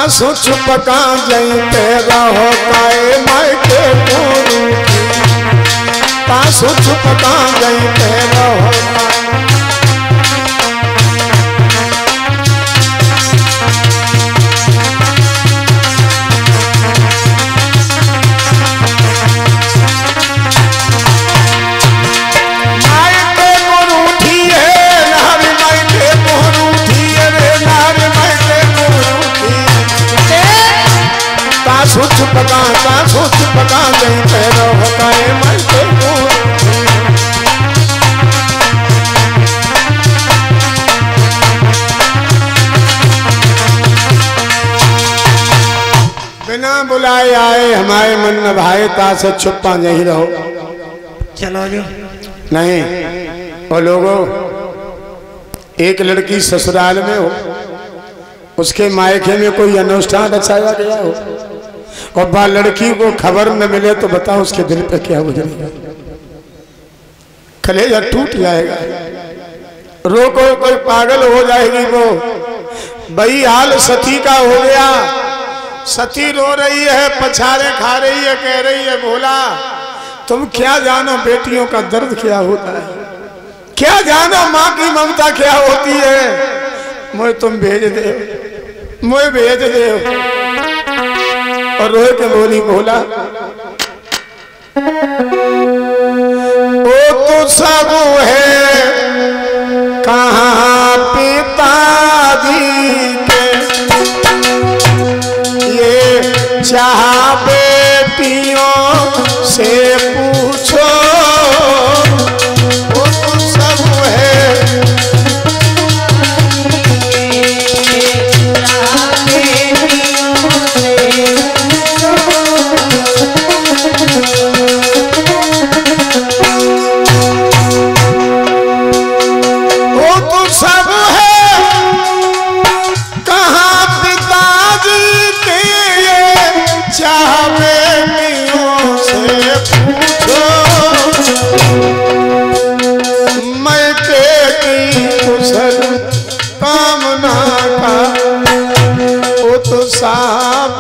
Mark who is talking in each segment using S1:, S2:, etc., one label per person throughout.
S1: पासो छुपका जैते रहो काए माई के गुरु पासो छुपका जैते रहो सोच पका नहीं पैरो होताए मन के बिना बुलाए आए हमारे मन में भाई ता से छुपा नहीं रहो।
S2: चलो जो
S1: नहीं और लोगों एक लड़की ससुराल में हो उसके मायके में कोई अनुष्ठान रचाया गया हो और बा लड़की को खबर न मिले तो बताओ उसके दिल पे क्या गुजरेगा। कलेजा टूट जाएगा रो कोई पागल हो जाएगी वो। वही हाल सती का हो गया। सती रो रही है पछाड़े खा रही है कह रही है भोला तुम क्या जानो बेटियों का दर्द क्या होता है क्या जानो माँ की ममता क्या होती है। मुझे तुम भेज दे मुझे भेज दे और रोए के बोली भोला वो तो सब है कहाँ पिताजी के ये चाह बेटियों से पूछो वो तो सब है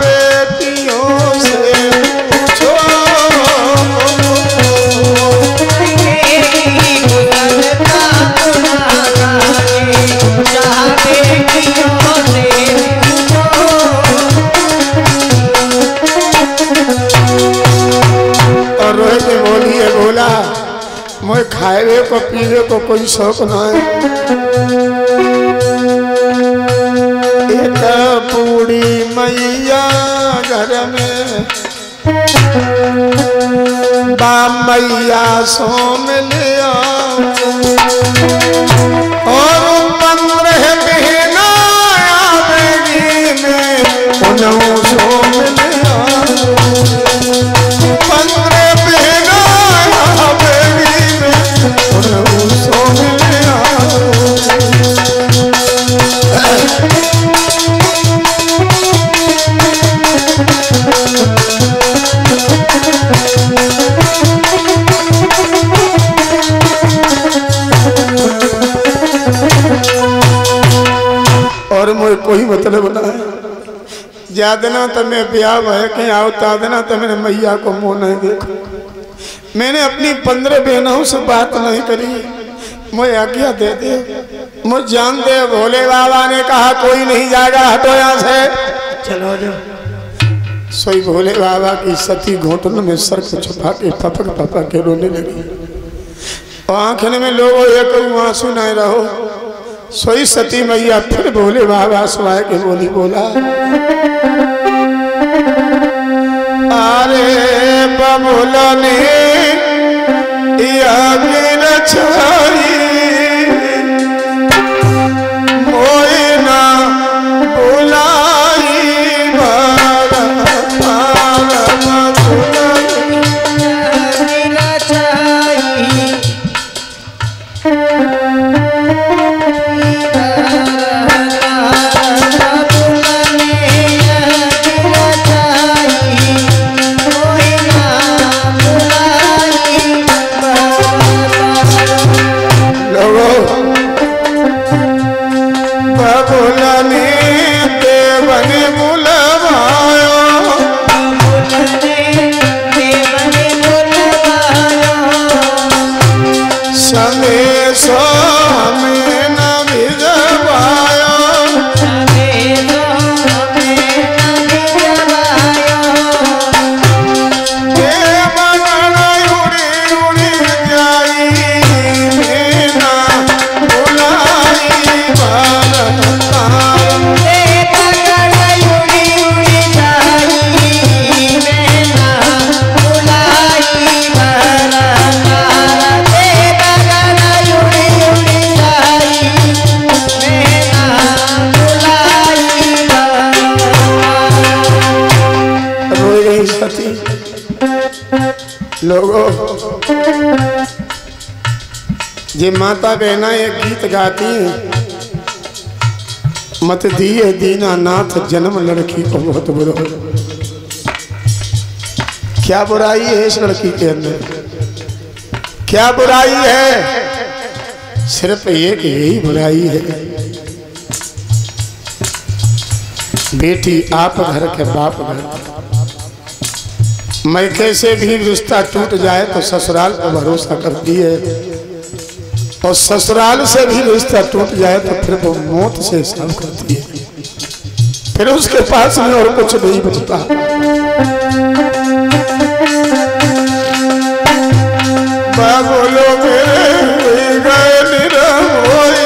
S1: बेटियों से पूछो और रोए के बोलिए भोला मुझे खाए को पीने को कोई शौक ना है। एक बूढ़ी मैया घर में बा मैया सो मिलिया और 15 बहना आवेगी में उन्हों सो मिलिया 15 बहना आवेगी में उन्हों सो मिलिया। और मुझे कोई मतलब ना है ज्यादा तमें ब्याह है कहीं आओ तादना तमें मैया को मुँह नहीं देखो। मैंने अपनी 15 बहनों से बात नहीं करी मुझे आज्ञा दे दे मुझे जान दे। भोले बाबा ने कहा कोई नहीं जाएगा हटो यहाँ से
S2: चलो जो
S1: सोई भोले बाबा की सती घोटन में सर को छुपा के पपक के रोने लगी और आंखने में लोगों एक आंसू नहीं रहो। सोई सती मैया फिर भोले बाबा सुनाए के बोली बोला अरे बबुला ने मोए ना बुलाई बबुला ने देवन बुला संदेश हमें न भिजवायो लोगों ये माता बहना एक गीत गाती हैं, मत दिए दीनानाथ जन्म लड़की को बहुत बुरा। क्या बुराई है इस लड़की के अंदर? क्या बुराई है? सिर्फ एक यही बुराई है, बेटी आप घर के बाप घर। मैके से भी रिश्ता टूट जाए तो ससुराल पर भरोसा करती है, और ससुराल से भी रिश्ता टूट जाए तो फिर वो मौत से हिसाब करती है, फिर उसके पास में और कुछ नहीं बचता। बोलो मेरे गए निरमोई,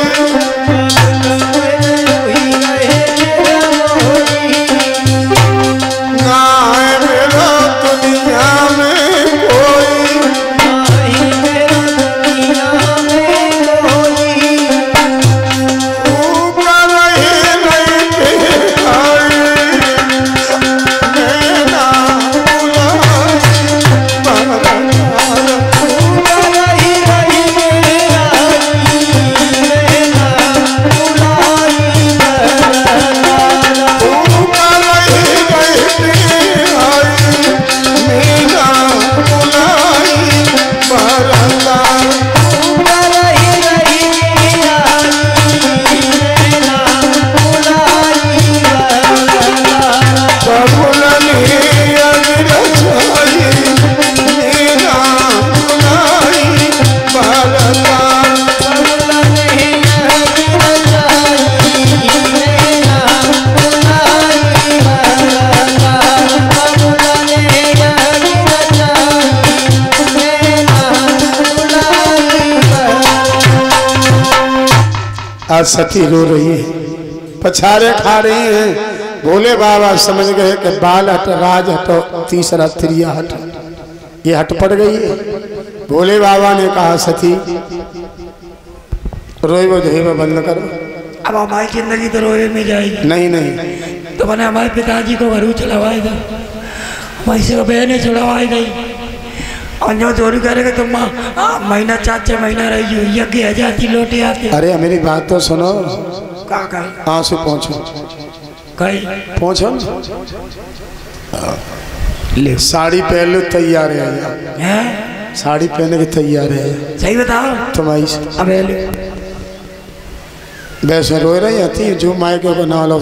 S1: आज सती रो रही है, पछाड़े खा रही हैं। भोले बाबा समझ गए कि बाल हट, राज हटो, तीसरा त्रिया हट, ये हट पड़ गई है। भोले बाबा ने कहा सती रोए वो धोए बंद करो।
S2: अब हमारी जिंदगी तो रोए में जाएगी।
S1: नहीं नहीं,
S2: तो मैंने हमारे पिताजी को घरू चलवाएगा, हमारी से बहनें छुड़वाई गई, और जो चोरी करेगा तो महीना 4-6 महीना रही यज्ञ आ जाती लौटे आती।
S1: अरे मेरी बात तो सुनो।
S2: का
S1: आंसू पहुँचो, पहुँचो ले, साड़ी पहन लो, तैयार है, साड़ी पहने के तैयार है।
S2: सही बताओ
S1: तुम्हारी
S2: अब
S1: वैसे रो रही आती है जो मायके को ना लो।